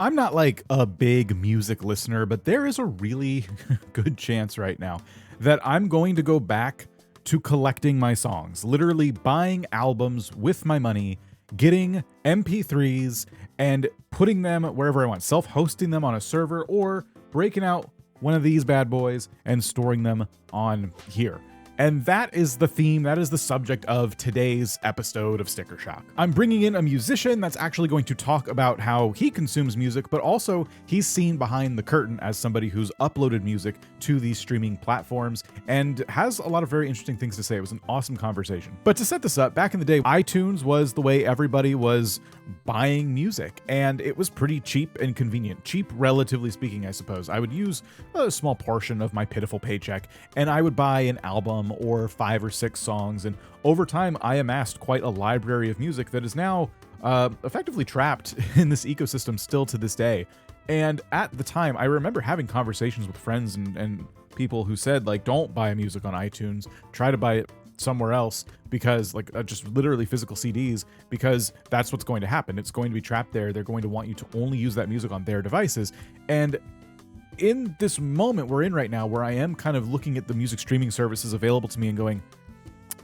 I'm not like a big music listener, but there is a really good chance right now that I'm going to go back to collecting my songs, literally buying albums with my money, getting MP3s, and putting them wherever I want, self hosting them on a server or breaking out one of these bad boys and storing them on here. And that is the theme, that is the subject of today's episode of Sticker Shock. I'm bringing in a musician that's actually going to talk about how he consumes music, but also he's seen behind the curtain as somebody who's uploaded music to these streaming platforms and has a lot of very interesting things to say. It was an awesome conversation. But to set this up, back in the day, iTunes was the way everybody was buying music, and it was pretty cheap and convenient. Cheap, relatively speaking, I suppose. I would use a small portion of my pitiful paycheck, and I would buy an album or 5 or 6 songs, and over time I amassed quite a library of music that is now effectively trapped in this ecosystem still to this day. And at the time, I remember having conversations with friends and people who said, like, don't buy music on iTunes, try to buy it somewhere else, because like just literally physical CDs, because that's what's going to happen. It's going to be trapped there. They're going to want you to only use that music on their devices. And in this moment we're in right now, where I am kind of looking at the music streaming services available to me and going,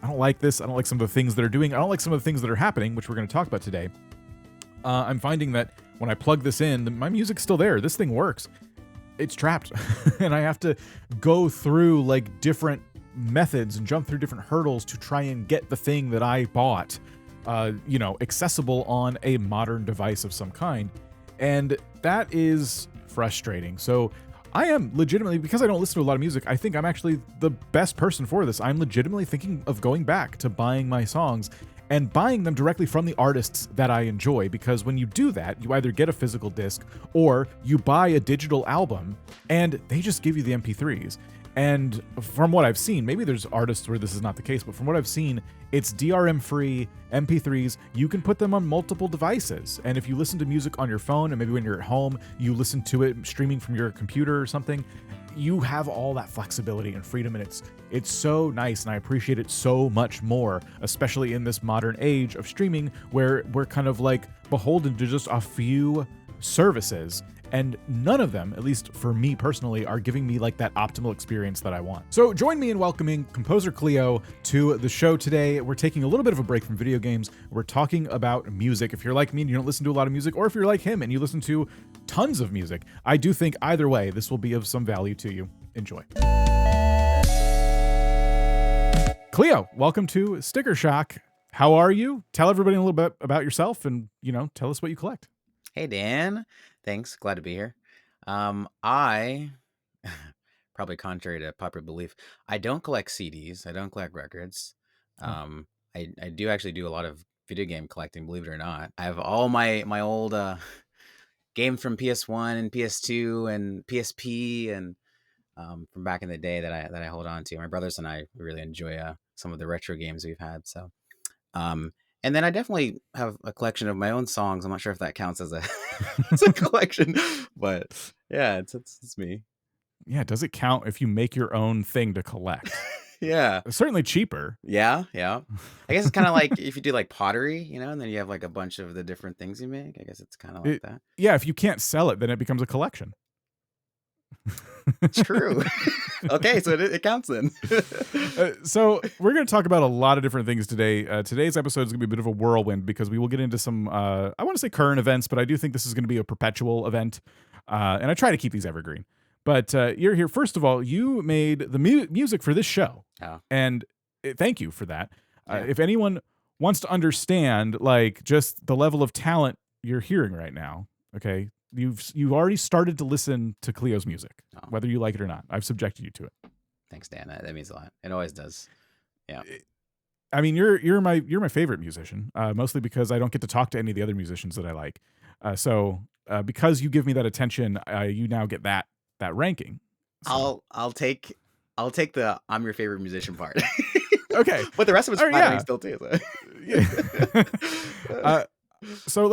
I don't like this. I don't like some of the things that are doing. I don't like some of the things that are happening, which we're going to talk about today. I'm finding that when I plug this in, my music's still there. This thing works. It's trapped. And I have to go through like different methods and jump through different hurdles to try and get the thing that I bought, accessible on a modern device of some kind. And that is frustrating. So I am legitimately, because I don't listen to a lot of music, I think I'm actually the best person for this. I'm legitimately thinking of going back to buying my songs and buying them directly from the artists that I enjoy, because when you do that, you either get a physical disc or you buy a digital album and they just give you the MP3s. And from what I've seen, maybe there's artists where this is not the case, but from what I've seen, it's DRM free MP3s. You can put them on multiple devices. And if you listen to music on your phone, and maybe when you're at home, you listen to it streaming from your computer or something, you have all that flexibility and freedom. And it's so nice. And I appreciate it so much more, especially in this modern age of streaming, where we're kind of like beholden to just a few services. And none of them, at least for me personally, are giving me like that optimal experience that I want. So join me in welcoming ComposerCleo to the show today. We're taking a little bit of a break from video games. We're talking about music. If you're like me and you don't listen to a lot of music, or if you're like him and you listen to tons of music, I do think either way, this will be of some value to you. Enjoy. Cleo, welcome to Sticker Shock. How are you? Tell everybody a little bit about yourself and, tell us what you collect. Hey, Dan. Thanks. Glad to be here. I, probably contrary to popular belief, I don't collect CDs. I don't collect records. I do actually do a lot of video game collecting, believe it or not. I have all my old games from PS1 and PS2 and PSP and from back in the day that I hold on to. My brothers and I really enjoy some of the retro games we've had. So, and then I definitely have a collection of my own songs. I'm not sure if that counts as a, as a collection, but yeah, it's me. Yeah, does it count if you make your own thing to collect? Yeah. It's certainly cheaper. Yeah. I guess it's kind of like if you do like pottery, and then you have like a bunch of the different things you make. I guess it's kind of like that. Yeah, if you can't sell it, then it becomes a collection. True. Okay, so it counts then. So we're going to talk about a lot of different things today. Today's episode is going to be a bit of a whirlwind because we will get into some, I want to say current events, but I do think this is going to be a perpetual event. And I try to keep these evergreen. But you're here. First of all, you made the music for this show. Oh. And thank you for that. Yeah. If anyone wants to understand, like, just the level of talent you're hearing right now, okay, you've already started to listen to Cleo's music, whether you like it or not. I've subjected you to it. Thanks, Dan. That means a lot. It always does. Yeah. I mean, you're my favorite musician, mostly because I don't get to talk to any of the other musicians that I like. So because you give me that attention, you now get that ranking. So. I'll take the I'm your favorite musician part. Okay, but the rest of it's flattering still too. So. Yeah. So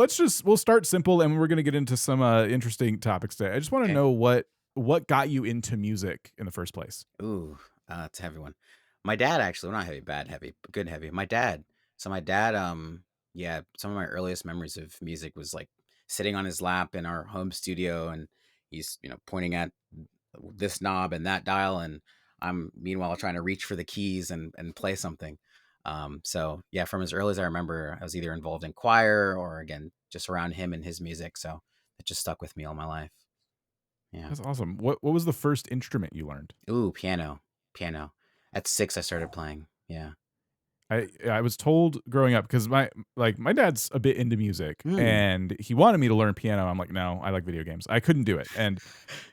we'll start simple, and we're going to get into some interesting topics today. I just want to know what got you into music in the first place. Ooh, it's a heavy one. My dad, actually, well, not heavy, bad heavy, but good heavy. My dad, some of my earliest memories of music was like sitting on his lap in our home studio, and he's, pointing at this knob and that dial, and I'm meanwhile trying to reach for the keys and play something. So yeah, from as early as I remember, I was either involved in choir or again just around him and his music. So it just stuck with me all my life. Yeah. That's awesome. What was the first instrument you learned? Ooh, piano, piano. At 6, I started playing. Yeah. I was told growing up because my dad's a bit into music Mm. and he wanted me to learn piano. I'm like, no, I like video games. I couldn't do it, and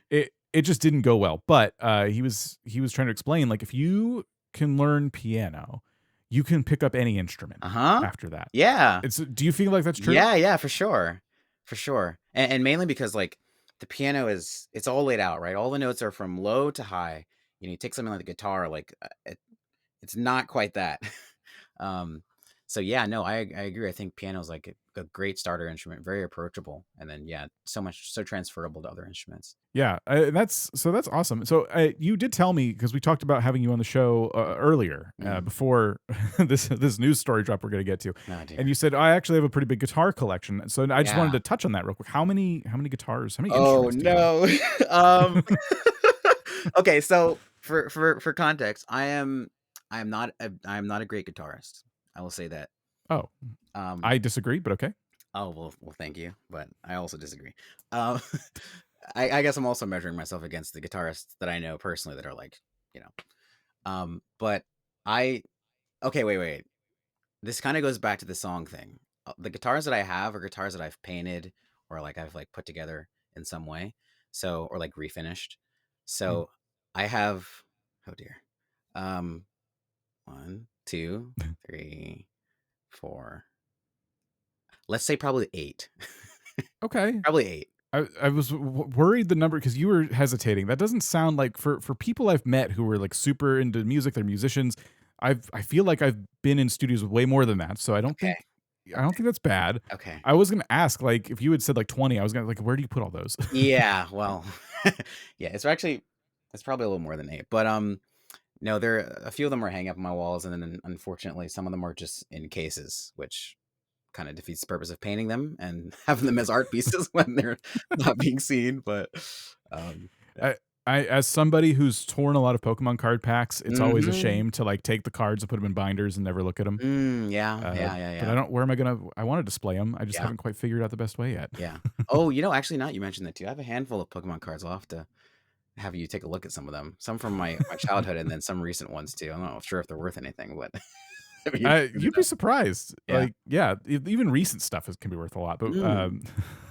it just didn't go well. But he was trying to explain like if you can learn piano, you can pick up any instrument Uh huh. after that. Yeah. Do you feel like that's true? Yeah, yeah, for sure. For sure. And mainly because like the piano it's all laid out, right? All the notes are from low to high. You take something like the guitar, like it's not quite that. um so yeah, no, I agree. I think piano is like a great starter instrument, very approachable, and then yeah, so transferable to other instruments. Yeah, that's awesome. So you did tell me because we talked about having you on the show earlier Mm. before this news story drop we're going to get to, Oh and dear. you said I actually have a pretty big guitar collection. So I just wanted Yeah. to touch on that real quick. How many guitars? How many Oh instruments do you have? no. um okay, so for context, I am not a great guitarist. I will say that. Oh, Um I disagree, but okay. oh well, thank you, but I also disagree. Um I guess I'm also measuring myself against the guitarists that I know personally that are like, you know. But I okay, wait. This kind of goes back to the song thing. The guitars that I have are guitars that I've painted or like I've like put together in some way. So or like refinished. Mm. So I have oh dear. Um 1, 2, 3, 4. Let's say probably 8. Okay. Probably 8. I was worried the number because you were hesitating. That doesn't sound like for people I've met who were like super into music, they're musicians. I feel like I've been in studios with way more than that, so Okay. I don't think that's bad. Okay. I was gonna ask like if you had said like 20, I was gonna like where do you put all those? Yeah, well, yeah, it's probably a little more than 8, but no, there a few of them are hanging up on my walls, and then unfortunately some of them are just in cases, which kind of defeats the purpose of painting them and having them as art pieces when they're not being seen. But yeah. I, as somebody who's torn a lot of Pokemon card packs, it's always a Mm-hmm. shame to like take the cards and put them in binders and never look at them. Yeah, yeah, yeah, But yeah, I don't. Where am I gonna? I want to display them. I just yeah, haven't quite figured out the best way yet. yeah. Oh, actually, not you mentioned that too. I have a handful of Pokemon cards. I'll have to have you take a look at some of them. Some from my childhood, and then some recent ones too. I'm not sure if they're worth anything, but it'd be interesting to You'd be know. surprised. Yeah. Like, yeah, even recent stuff can be worth a lot. But Mm,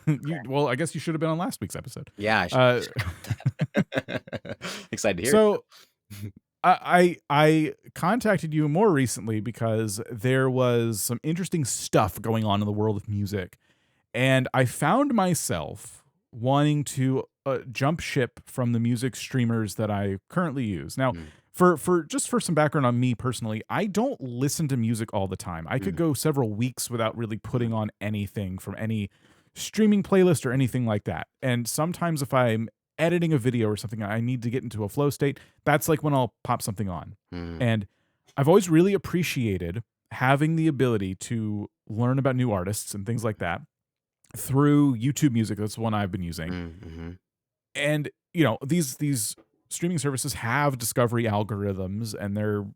you, well, I guess you should have been on last week's episode. yeah, I should Uh, check that. Excited to hear it. so I contacted you more recently because there was some interesting stuff going on in the world of music, and I found myself wanting to jump ship from the music streamers that I currently use. Now, Mm, for some background on me personally, I don't listen to music all the time. I could mm, go several weeks without really mhm, putting on anything from any streaming playlist or anything like that. And sometimes if I'm editing a video or something, I need to get into a flow state. That's like when I'll pop something on. mm, And I've always really appreciated having the ability to learn about new artists and things like that through YouTube Music. That's one I've been using. mm, mhm. And, these streaming services have discovery algorithms and they're,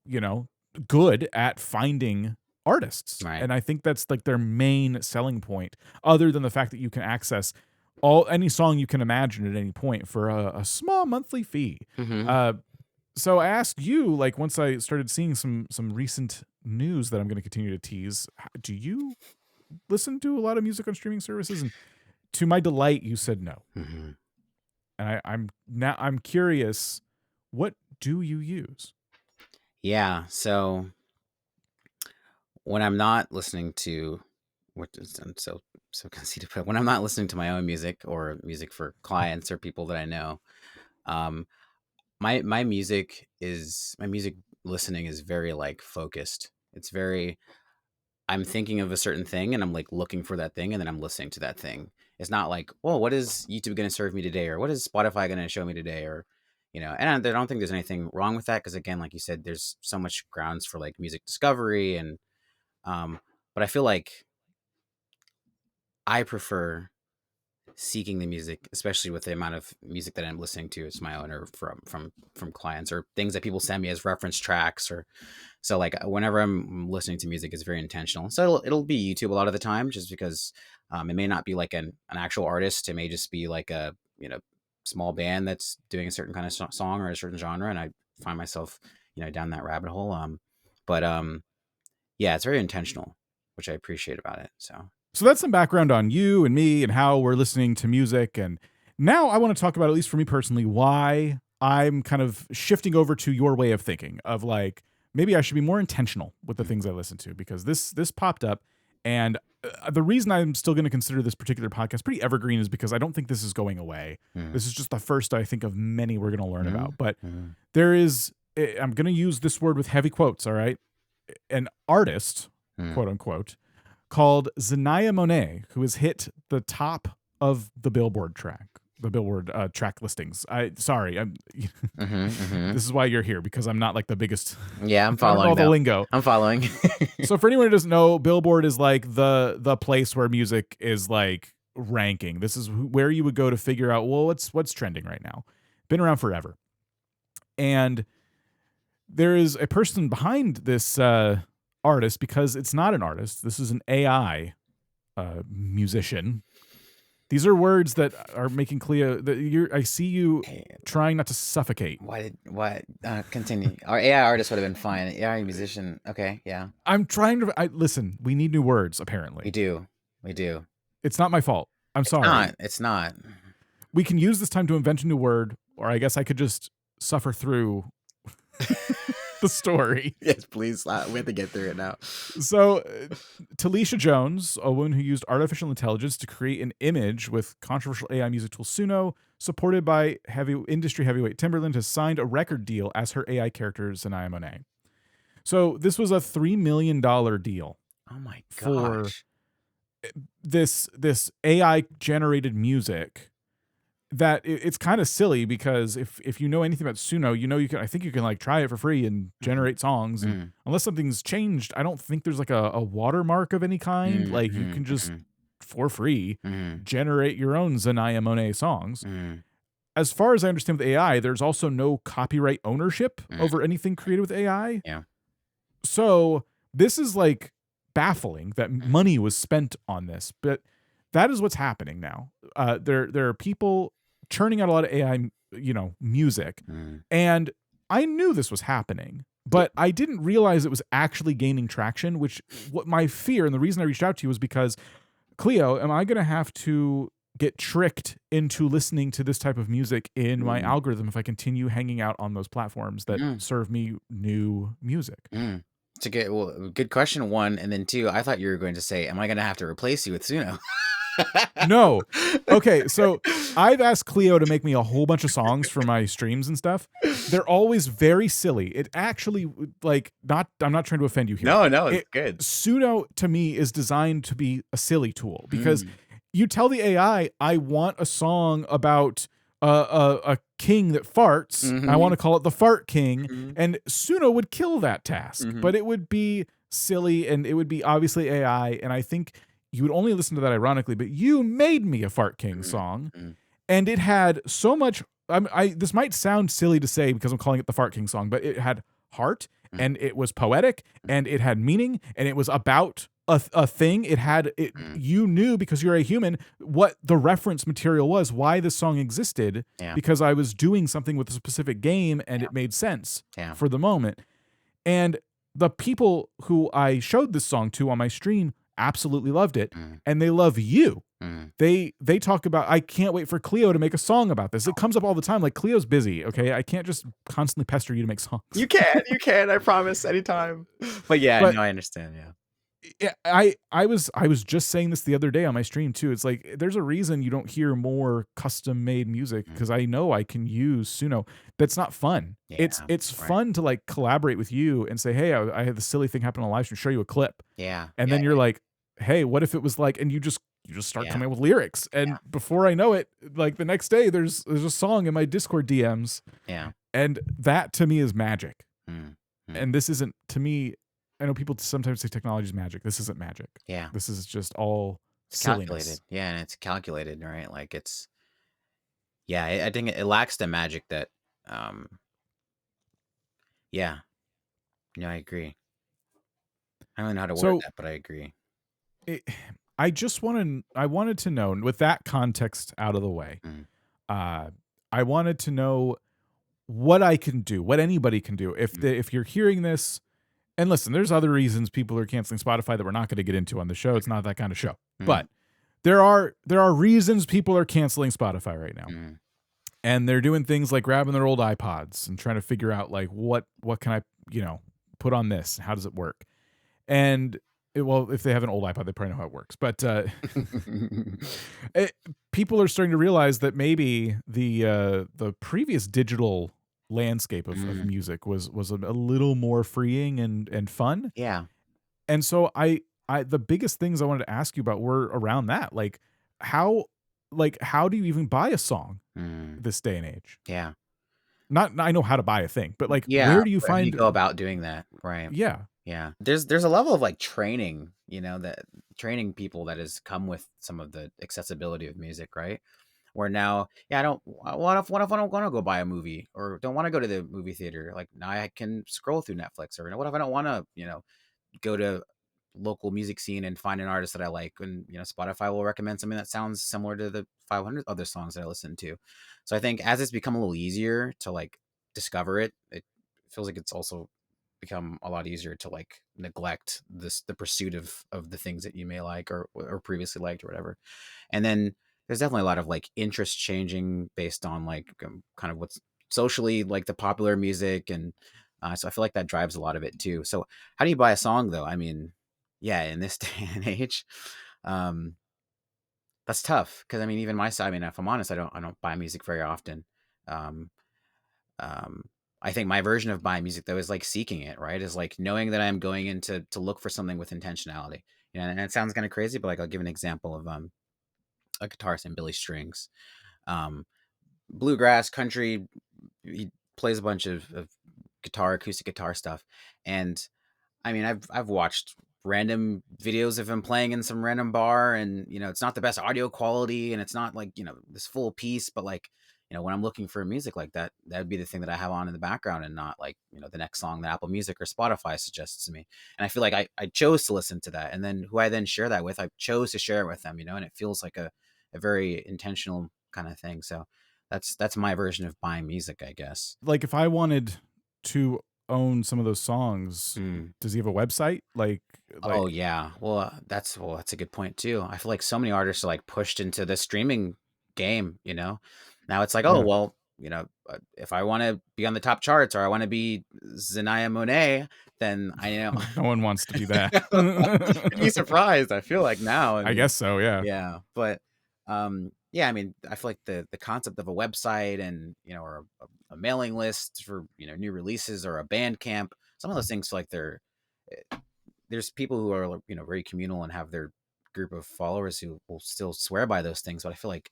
good at finding artists. Right. And I think that's like their main selling point, other than the fact that you can access all any song you can imagine at any point for a small monthly fee. Mhm. Uh, so I asked you, like, once I started seeing some recent news that I'm going to continue to tease, do you listen to a lot of music on streaming services? And to my delight, you said no. Mhm. And I'm curious, what do you use? Yeah, so when I'm not listening to what is I'm so conceited, but when I'm not listening to my own music or music for clients or people that I know, um, my music listening is very like focused. It's very I'm thinking of a certain thing and I'm like looking for that thing and then I'm listening to that thing. It's not like, well, what is YouTube going to serve me today or what is Spotify going to show me today or and I don't think there's anything wrong with that because again, like you said, there's so much grounds for like music discovery and but I feel like I prefer. seeking the music, especially with the amount of music that I'm listening to. It's my own or from clients or things that people send me as reference tracks. Or so like whenever I'm listening to music, it's very intentional. So it'll be YouTube a lot of the time, just because it may not be like an actual artist. It may just be like a small band that's doing a certain kind of song or a certain genre, and I find myself down that rabbit hole. But yeah, it's very intentional, which I appreciate about it. So that's some background on you and me and how we're listening to music. And now I want to talk about, at least for me personally, why I'm kind of shifting over to your way of thinking of like, maybe I should be more intentional with the things I listen to, because this popped up. And the reason I'm still going to consider this particular podcast pretty evergreen is because I don't think this is going away. This is just the first, I think, of many we're going to learn about. But there is, I'm going to use this word with heavy quotes, all right? An artist, quote unquote, called Zanaya Monet, who has hit the top of the Billboard track listings. This is why you're here, because I'm not like the biggest. Yeah, I'm following all the lingo. I'm following. So for anyone who doesn't know, Billboard is like the place where music is like ranking. This is where you would go to figure out, well, what's trending right now. Been around forever. And there is a person behind this artist, because it's not an artist. This is an AI musician. These are words that are making Cleo. I see you trying not to suffocate. What? Continue. Our AI artist would have been fine. AI musician. Okay, yeah. I'm trying to. Listen. We need new words. Apparently, we do. It's not my fault. I'm sorry. It's not. We can use this time to invent a new word, or I guess I could just suffer through the story. Yes, please. We have to get through it now. So, Talisha Jones, a woman who used artificial intelligence to create an image with controversial AI music tool Suno, supported by industry heavyweight Timberland, has signed a record deal as her AI character Zanaya Monet. So this was a $3 million deal. Oh my gosh. For this AI generated music. That it's kind of silly, because if you know anything about Suno, I think you can like try it for free and generate songs. And unless something's changed, I don't think there's like a watermark of any kind. Like you can just for free generate your own Zanaya Monet songs. As far as I understand with AI, there's also no copyright ownership over anything created with AI. Yeah. So this is like baffling that money was spent on this, but that is what's happening now. There are people churning out a lot of AI, music, and I knew this was happening, but I didn't realize it was actually gaining traction. What my fear, and the reason I reached out to you, was because, Cleo, am I going to have to get tricked into listening to this type of music in my algorithm if I continue hanging out on those platforms that serve me new music? It's a good question, one, and then two, I thought you were going to say, am I going to have to replace you with Suno? No. Okay, so I've asked Cleo to make me a whole bunch of songs for my streams and stuff. They're always very silly. It actually, I'm not trying to offend you here. No, it's good. Suno, to me, is designed to be a silly tool, because you tell the AI, I want a song about a king that farts. I want to call it the Fart King, and Suno would kill that task, but it would be silly, and it would be obviously AI, and I think you would only listen to that ironically, but you made me a Fart King song, and it had so much. This might sound silly to say because I'm calling it the Fart King song, but it had heart, and it was poetic, and it had meaning, and it was about a thing. You knew, because you're a human, what the reference material was, why this song existed, because I was doing something with a specific game, and it made sense for the moment. And the people who I showed this song to on my stream absolutely loved it, and they love you. They talk about, I can't wait for Cleo to make a song about this. It comes up all the time. Like, Cleo's busy, okay? I can't just constantly pester you to make songs. You can, I promise, anytime. But no, I understand, I was just saying this the other day on my stream too. It's like, there's a reason you don't hear more custom made music, because I know I can use Suno. That's not fun. It's fun to like collaborate with you and say, hey, I had this silly thing happen on live stream, show you a clip. And then you're like, hey, what if it was like, and you just start coming up with lyrics, and before I know it, like the next day there's a song in my Discord DMs. And that to me is magic. And this isn't, to me, I know people sometimes say technology is magic. This isn't magic. This is just all It's calculated. silliness. Yeah, and it's calculated, right? Like it's yeah, I think it lacks the magic that um yeah, no, I agree. I don't know how to word So that, but I agree. it, I wanted to know, with that context out of the way, Mm, uh, I wanted to know what I can do, what anybody can do. mm, If you're hearing this, and listen, there's other reasons people are canceling Spotify that we're not going to get into on the show. It's not that kind of show. mm, But there are reasons people are canceling Spotify right now. mm. And they're doing things like grabbing their old iPods and trying to figure out like what can I, put on this? How does it work? And well, if they have an old iPod, they probably know how it works. But it, people are starting to realize that maybe the previous digital landscape of Mm, music was a little more freeing and fun. yeah. And so I the biggest things I wanted to ask you about were around that. How how do you even buy a song Mm, this day and age? yeah. Not I know how to buy a thing, but like Yeah, where do you but how do you find go about doing that? Right. yeah. Yeah. There's a level of, like, training, that training people that has come with some of the accessibility of music, right? Where now, yeah, I don't what if I don't wanna go buy a movie or don't wanna go to the movie theater? Like, now I can scroll through Netflix, or what if I don't wanna, go to local music scene and find an artist that I like, and Spotify will recommend something that sounds similar to the 500 other songs that I listen to. So I think as it's become a little easier to like discover it, it feels like it's also become a lot easier to like neglect the pursuit of the things that you may like or previously liked or whatever. And then there's definitely a lot of like interest changing based on like kind of what's socially like the popular music, and so I feel like that drives a lot of it too. So how do you buy a song though? I mean, yeah, in this day and age, um, that's tough because I mean, even my side. I mean, if I'm honest, I don't buy music very often. Um, um, I think my version of buying music though is like seeking it, right? Is like knowing that I'm going in to look for something with intentionality. And it sounds kind of crazy, but like I'll give an example of a guitarist named Billy Strings. Um, bluegrass, country. He plays a bunch of guitar, acoustic guitar stuff, and I mean, I've watched random videos of him playing in some random bar, and it's not the best audio quality, and it's not like this full piece, but like when I'm looking for music like that, that'd be the thing that I have on in the background, and not like the next song that Apple Music or Spotify suggests to me. And I feel like I chose to listen to that, and then who I then share that with, I chose to share it with them, and it feels like a very intentional kind of thing. So that's my version of buying music, I guess. Like if I wanted to own some of those songs, Mm. does he have a website? Oh yeah. Well, that's a good point too. I feel like so many artists are like pushed into the streaming game. Now it's like, oh Yeah. well, if I want to be on the top charts or I want to be Zanaya Monet, then I know No one wants to be that. you'd be surprised. I feel like now. I I mean, guess so, yeah. yeah, but yeah, I mean, I feel like the concept of a website and or a mailing list for new releases or a band camp, some of those things feel like there's people who are very communal and have their group of followers who will still swear by those things, but I feel like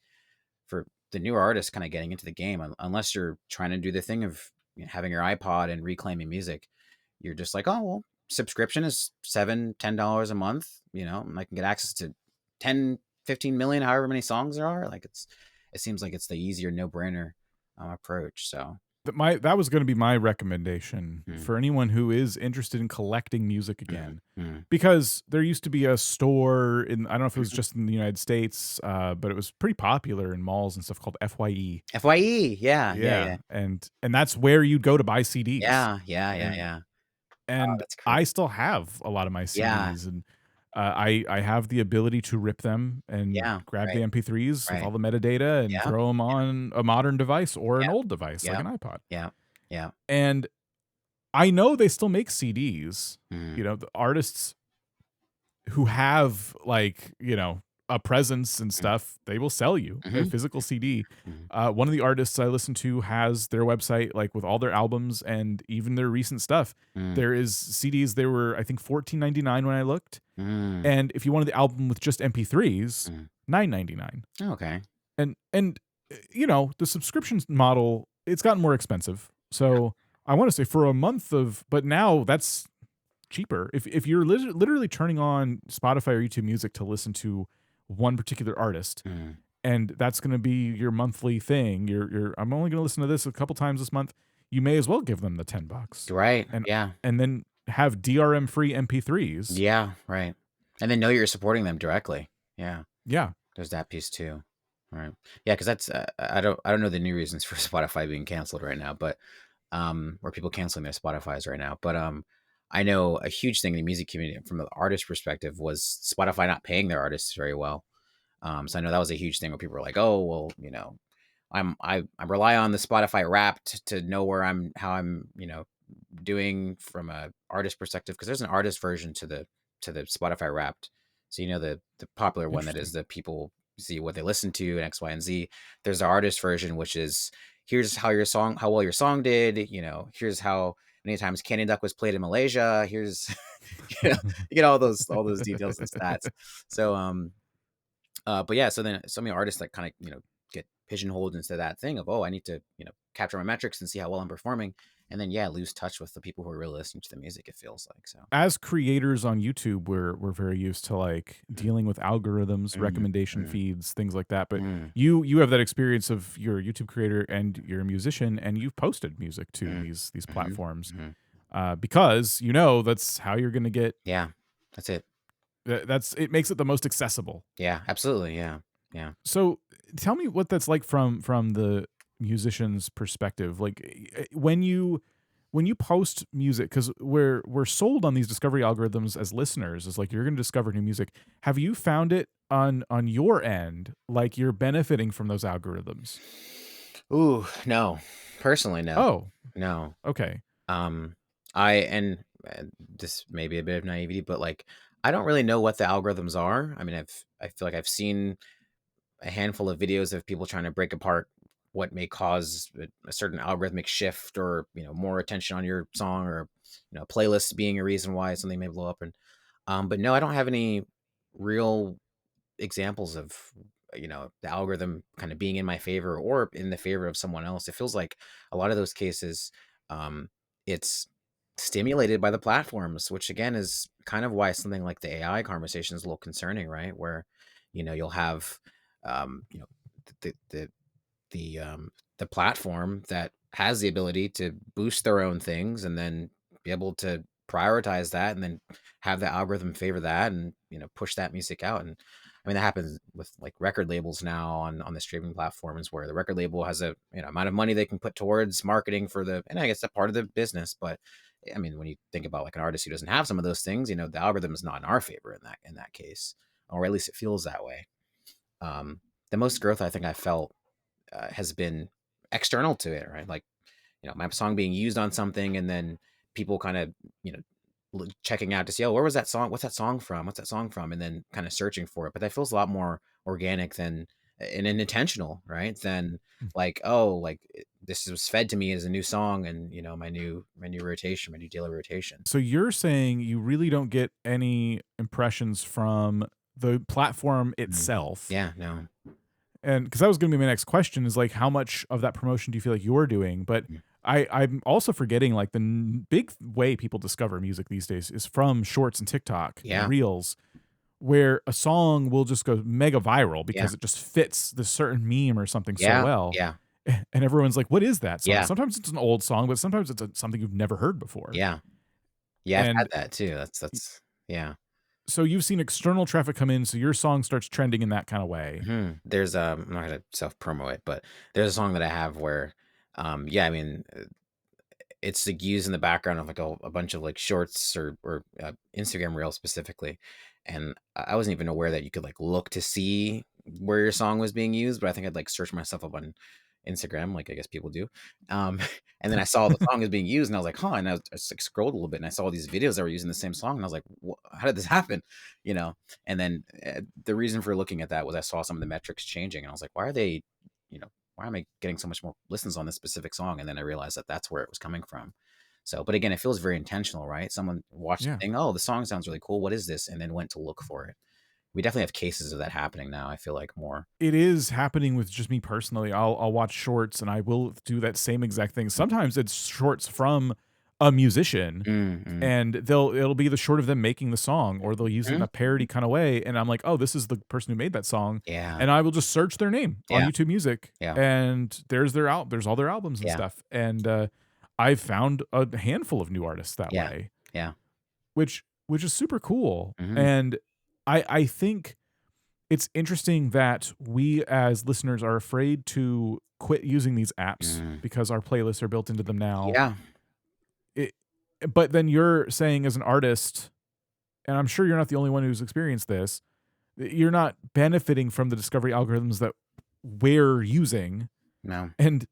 for the newer artists kind of getting into the game, unless you're trying to do the thing of having your iPod and reclaiming music, you're just like, oh well, subscription is $7-10 a month, and I can get access to 10-15 million, however many songs there are. Like it seems like it's the easier no-brainer approach. So That was going to be my recommendation mm, for anyone who is interested in collecting music mm, again, mm, because there used to be a store in, I don't know if it was mhm. just in the United States, but it was pretty popular in malls and stuff, called FYE. FYE, yeah, yeah, Yeah, yeah, and that's where you'd go to buy CDs. yeah, yeah, yeah, And yeah. Oh, and that's crazy. I still have a lot of my Yeah, CDs, and I have the ability to rip them and yeah, grab the right, MP3s with right. all the metadata and Yeah, throw them on a modern device or an yeah, old device like yeah, an iPod. yeah, yeah. And I know they still make CDs. Mm, The artists who have a presence and mm, stuff, they will sell you a mhm, physical CD. mhm, One of the artists I listen to has their website like with all their albums and even their recent stuff. mm, There is CDs. They were I think 14.99 when I looked, mm, and if you wanted the album with just MP3s, mm. 9.99. Okay. And the subscription model, it's gotten more expensive. So I want to say for a month of, but now that's cheaper. If you're literally turning on Spotify or YouTube Music to listen to one particular artist, Mm. and that's going to be your monthly thing. I'm only going to listen to this a couple times this month. You may as well give them the $10 Right. and Yeah. then have DRM free MP3s. Yeah. Right. And then know you're supporting them directly. Yeah. Yeah. There's that piece too. Right. Yeah. Because that's I don't know the new reasons for Spotify being canceled right now, but or people canceling their Spotify's right now. But I know a huge thing in the music community from the artist perspective was Spotify not paying their artists very well. So I know that was a huge thing where people were like, "Oh, well, I rely on the Spotify Wrapped to know where how I'm, doing from a artist perspective because there's an artist version to the Spotify Wrapped. So the popular one that is Interesting. the people see what they listen to and X, Y, and Z. There's the artist version, which is here's how well your song did. Here's how many times Candy Duck was played in Malaysia. Here's you get all those details and stats. So but yeah, so then so many artists like kind of, get pigeonholed into that thing of, oh, I need to, capture my metrics and see how well I'm performing. And then, yeah, lose touch with the people who are really listening to the music, it feels like. So, As creators on YouTube, we're very used to like mm, dealing with algorithms, mm, recommendation mm, feeds, things like that. But mm, you have that experience of you're a YouTube creator and you're a musician and you've posted music to mm, these mhm, platforms mhm. because that's how you're going to get. Yeah, that's it. That's it makes it the most accessible. Yeah, absolutely. Yeah. Yeah. So tell me what that's like from the musician's perspective. Like when you post music, because we're sold on these discovery algorithms as listeners, is like you're going to discover new music. Have you found it on your end like you're benefiting from those algorithms? Ooh, no. Personally, no. Oh, No. okay. Um, this may be a bit of naivety, but like, I don't really know what the algorithms are. I mean, I feel like I've seen a handful of videos of people trying to break apart what may cause a certain algorithmic shift or more attention on your song or playlist being a reason why something may blow up. And but no, I don't have any real examples of the algorithm kind of being in my favor or in the favor of someone else. It feels like a lot of those cases, um it's stimulated by the platforms, which again is kind of why something like the AI conversation is a little concerning, right? Where you'll have you know the the the platform that has the ability to boost their own things and then be able to prioritize that and then have the algorithm favor that and push that music out. And I mean that happens with like record labels now on the streaming platforms where the record label has a amount of money they can put towards marketing for and I guess that's part of the business. But I mean when you think about like an artist who doesn't have some of those things, the algorithm is not in our favor in that case, or at least it feels that way. The most growth I think I felt has been external to it, right? Like, my song being used on something and then people kind of, you know, checking out to see, oh, where was that song? What's that song from? What's that song from? And then kind of searching for it. But that feels a lot more organic than and intentional, right? Than like, oh, like this was fed to me as a new song and my new rotation, my new daily rotation. So you're saying you really don't get any impressions from the platform Mhm. itself. Yeah, no. And because that was gonna be my next question is like, how much of that promotion do you feel like you're doing? But Mhm. I'm also forgetting like the big way people discover music these days is from shorts and TikTok and Yeah, reels, where a song will just go mega viral yeah, because it just fits the certain meme or something so yeah, well. yeah, And everyone's like, what is that song? yeah, Sometimes it's an old song, but sometimes it's something you've never heard before. yeah. Yeah, I've had And that too. That's yeah. so you've seen external traffic come in, so your song starts trending in that kind of way. There's I'm not gonna self promo it, but there's a song that I have where, yeah, I mean, it's like used in the background of like a bunch of like shorts or Instagram reels specifically, and I wasn't even aware that you could like look to see where your song was being used, but I think I'd like search myself up on Instagram, like I guess people do, um, and then I saw the song was being used, and I was like, huh, and I just like scrolled a little bit, and I saw these videos that were using the same song, and I was like, how did this happen, you know? And then the reason for looking at that was I saw some of the metrics changing, and I was like, why are they, why am I getting so much more listens on this specific song? And then I realized that that's where it was coming from. So, but again, it feels very intentional, right? Someone watched the Yeah. thing, oh, the song sounds really cool. What is this? And then went to look for it. We definitely have cases of that happening now. I feel like more. It is happening with just me personally. I'll watch shorts and I will do that same exact thing. Sometimes it's shorts from a musician, Mm, and it'll be the short of them making the song, or they'll use it in mhm. a parody kind of way, and I'm like, oh, this is the person who made that song, Yeah, and I will just search their name on yeah, YouTube Music, yeah, and there's all their albums and yeah, stuff, and I've found a handful of new artists that yeah, way, yeah. which is super cool, Mhm, and I think it's interesting that we as listeners are afraid to quit using these apps mm. because our playlists are built into them now. Yeah, It, but then you're saying as an artist, and I'm sure you're not the only one who's experienced this, you're not benefiting from the discovery algorithms that we're using. no, And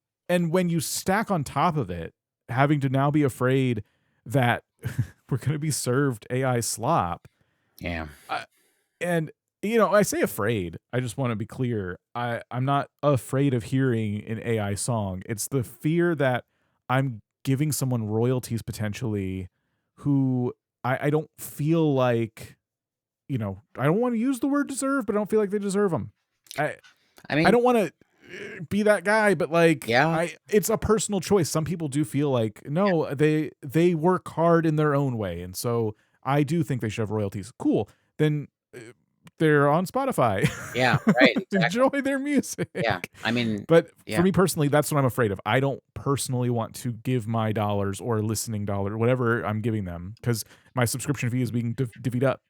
when you stack on top of it, having to now be afraid that we're going to be served AI slop, yeah, I, and I say afraid. I just want to be clear. I'm not afraid of hearing an AI song. It's the fear that I'm giving someone royalties potentially who I don't feel like, I don't want to use the word deserve, but I don't feel like they deserve them. I I I mean, don't want to be that guy, but like yeah, it's a personal choice. Some people do feel like no, they work hard in their own way, and so I do think they should have royalties. Cool. Then they're on Spotify. yeah, right, exactly. Enjoy their Yeah, music. I mean, But for yeah, me personally, that's what I'm afraid of. I don't personally want to give my dollars or listening dollar, whatever I'm giving them, because my subscription fee is being divvied up,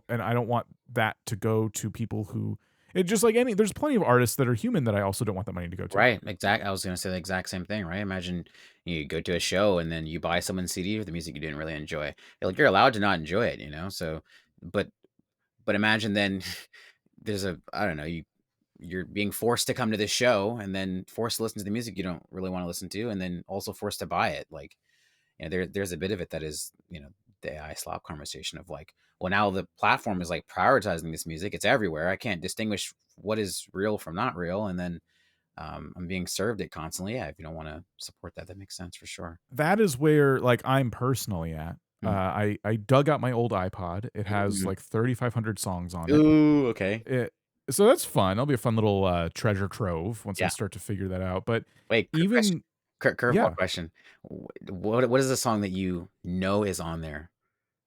and I don't want that to go to people who it just like there's plenty of artists that are human that I also don't want that money to go to. right, exact I was gonna say the exact same thing, right? Imagine you go to a show and then you buy someone's CD with the music you didn't really enjoy. Like, you're allowed to not enjoy it, so but imagine then there's a I don't know, you're being forced to come to this show and then forced to listen to the music you don't really wanna listen to, and then also forced to buy it, like, there's a bit of it that is, the AI slop conversation of like, well, now the platform is like prioritizing this music. It's everywhere. I can't distinguish what is real from not real. And then I'm being served it constantly. Yeah, if you don't want to support that, that makes sense for sure. That is where like I'm personally at. Mm. I dug out my old iPod. It has Mm. like 3,500 songs on it. Ooh, okay. It so that's fun. That'll be a fun little treasure trove once I Yeah. start to figure that out. But Wait, quick question. even Curveball yeah, question. What is the song that you know is on there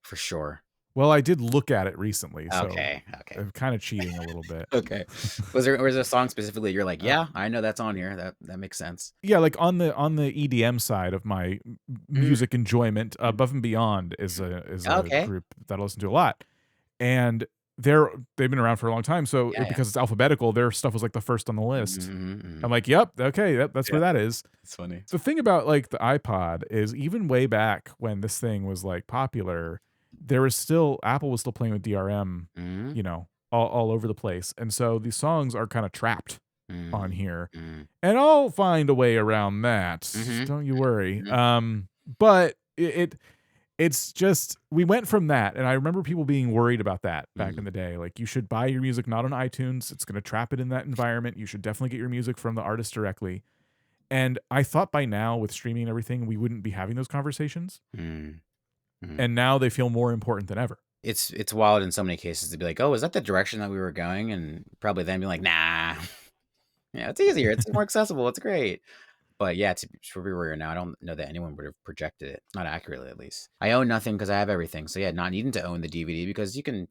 for sure? well, I did look at it recently, so Okay. Okay. I'm kind of cheating a little bit. Okay. Was there a song specifically you're like, yeah, I know that's on here. That makes sense. Yeah, like on the EDM side of my Mm, music enjoyment, mm. Above and Beyond is a Okay. group that I listen to a lot, and they've been around for a long time. So Yeah. Yeah. because it's alphabetical, their stuff was like the first on the list. Mhm, mhm. I'm like, yep, okay, that's Yeah, where that is. it's funny. The thing about like the iPod is even way back when this thing was like popular, there was still Apple was still playing with DRM, Mhm, all over the place, and so these songs are kind of trapped on mm, here. mm, And I'll find a way around that, mhm, don't you worry. mhm, But it's just we went from that, and I remember people being worried about that back in mm, the day, like, "You should buy your music not on iTunes, it's gonna trap it in that environment, you should definitely get your music from the artist directly." And I thought by now, with streaming and everything, we wouldn't be having those conversations, mm, mhm. and now they feel more important than ever. It's wild in so many cases to be like, "Oh, is that the direction that we were going?" And probably then be like, "Nah." Yeah, it's easier, it's more accessible, it's great. But yeah, to where we are now, I don't know that anyone would have projected it, not accurately at least. I own nothing because I have everything. So yeah, not needing to own the DVD because you can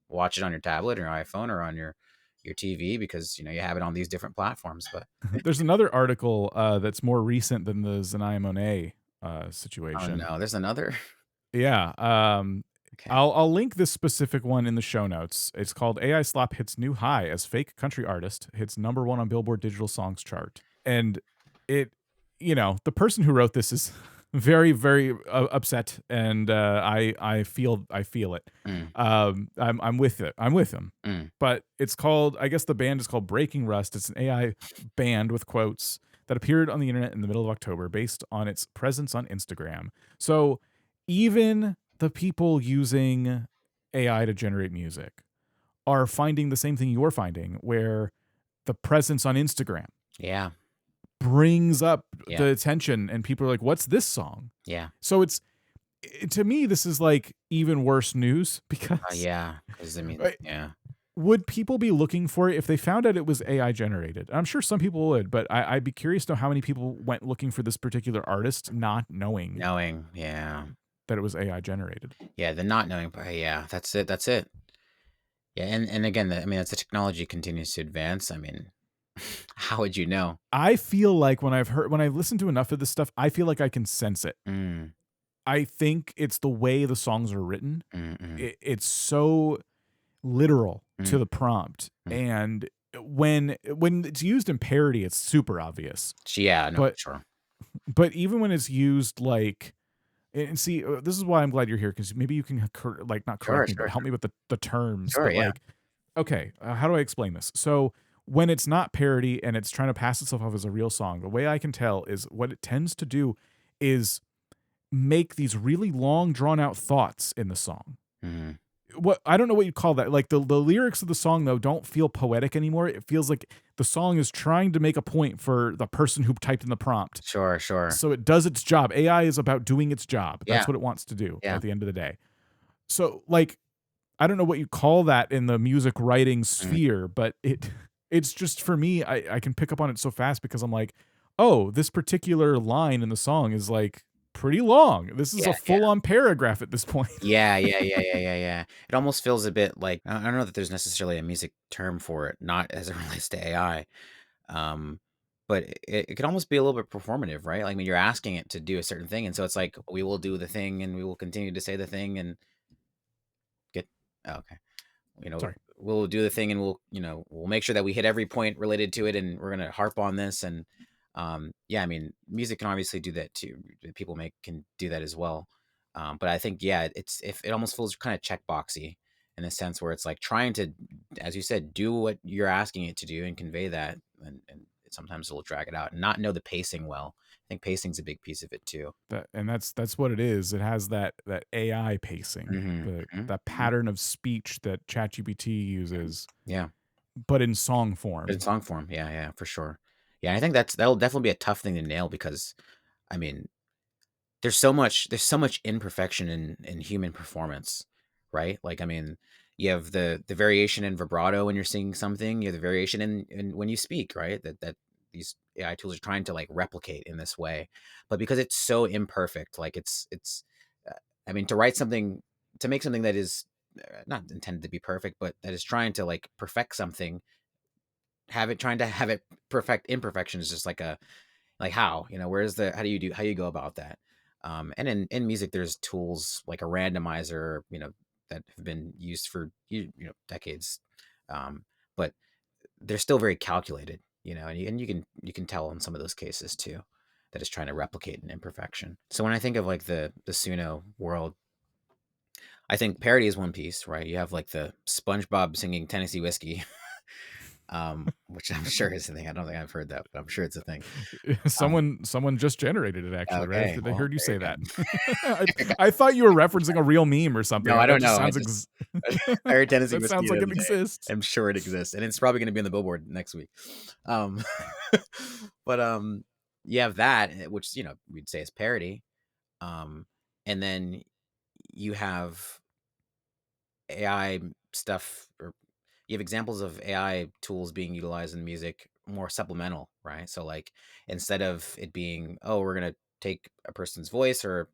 watch it on your tablet or your iPhone or on your TV because you have it on these different platforms. But There's another article, that's more recent than the Zanaya Monet, oh situation. no, there's another. Yeah, Okay. I'll link this specific one in the show notes. It's called AI Slop Hits New High as Fake Country Artist Hits #1 on Billboard Digital Songs Chart. And it, the person who wrote this is very, very upset, and I feel it. Mm, I'm with it. I'm with him. mm, But it's called, I guess the band is called Breaking Rust. It's an AI band with quotes that appeared on the internet in the middle of October based on its presence on Instagram. So even the people using AI to generate music are finding the same thing you're finding, where the presence on Instagram yeah. brings up Yeah. the attention and people are like, what's this song? Yeah. So to me, this is like even worse news because Yeah. Because I mean, right, yeah. would people be looking for it if they found out it was AI generated? I'm sure some people would, but I'd be curious to know how many people went looking for this particular artist, not knowing Knowing, yeah. that it was AI generated. Yeah, the not knowing part, yeah, that's it. Yeah, and again, I mean, as the technology continues to advance, I mean, how would you know? I feel like when I've listened to enough of this stuff, I feel like I can sense it. Mm, I think it's the way the songs are written. mm, mm, It's so literal mm, to the prompt, mm. and when it's used in parody, it's super obvious. Yeah, no, for But sure. even when it's used like, and see, this is why I'm glad you're here, because maybe you can like not Sure, correct me, but sure, help me with the terms. sure, But yeah. like, okay, how do I explain this? So when it's not parody and it's trying to pass itself off as a real song, the way I can tell is what it tends to do is make these really long, drawn out thoughts in the song. Mhm. What I don't know what you'd call that. Like the lyrics of the song though don't feel poetic anymore. It feels like the song is trying to make a point for the person who typed in the prompt. Sure, sure. So it does its job. AI is about doing its job. Yeah, That's what it wants to do yeah. at the end of the day. So like I don't know what you call that in the music writing Mm. sphere, but it's just for me, I can pick up on it so fast because I'm like, oh, this particular line in the song is like pretty long. This is Yeah, a yeah. full on paragraph at this point. Yeah, yeah, yeah, yeah, yeah, yeah. It almost feels a bit like I don't know that there's necessarily a music term for it, not as it relates to AI. Um, but it could almost be a little bit performative, right? Like when you're asking it to do a certain thing, and so it's like we will do the thing, and we will continue to say the thing, and get oh, okay. Sorry. We'll do the thing and we'll make sure that we hit every point related to it and we're going to harp on this. And yeah, I mean, music can obviously do that too. People can do that as well. But I think, yeah, if it almost feels kind of checkboxy in a sense where it's like trying to, as you said, do what you're asking it to do and convey that. And sometimes it'll drag it out and not know the pacing well. I think pacing's a big piece of it too. That's what it is. It has that AI pacing, Hmm. the Hmm. that pattern of speech that ChatGPT uses, Yeah. but in song In form. song form. Yeah. Yeah, for sure. Yeah. I think that'll definitely be a tough thing to nail because I mean, there's so much imperfection in human performance, right? Like, I mean, you have the variation in vibrato when you're singing something, you have the variation in when you speak, right? That these AI tools are trying to like replicate in this way. But because it's so imperfect, like it's uh, I mean, to make something that is not intended to be perfect, but that is trying to like perfect something, trying to have it perfect imperfection is just like a like how where's the how do you go about that, and in music there's tools like a randomizer that have been used for decades, um but they're still very calculated, and you can tell in some of those cases too that it's trying to replicate an imperfection. So when I think of like the Suno world, I think parody is one piece, right? You have like the SpongeBob singing Tennessee Whiskey, which I'm sure is a thing. I don't think I've heard that, but I'm sure it's a thing. um, Someone just generated it actually, right? Okay, I well, heard you say there that. you I, go. I thought you were referencing a real meme or something. No, I That don't just know. sounds I heard Tennessee that Whiskey sounds the like other it day. exists. I'm sure it exists, and it's probably gonna be on the Billboard next week. Um, but, you have that, which, we'd say is parody, um, and then you have AI stuff, or you have examples of AI tools being utilized in music more supplemental, right? So like instead of it being, oh, we're gonna take a person's voice or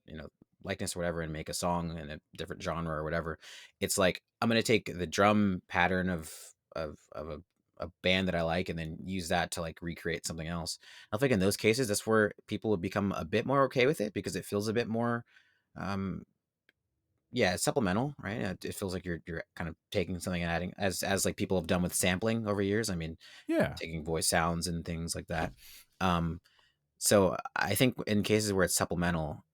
likeness or whatever and make a song in a different genre or whatever, it's like I'm gonna take the drum pattern of a band that I like and then use that to like recreate something else. I think in those cases that's where people would become a bit more okay with it because it feels a bit more um yeah, it's supplemental, right? It feels like you're kind of taking something and adding, as like people have done with sampling over years. I mean, Yeah. taking voice sounds and things like that. Um, so I think in cases where it's supplemental,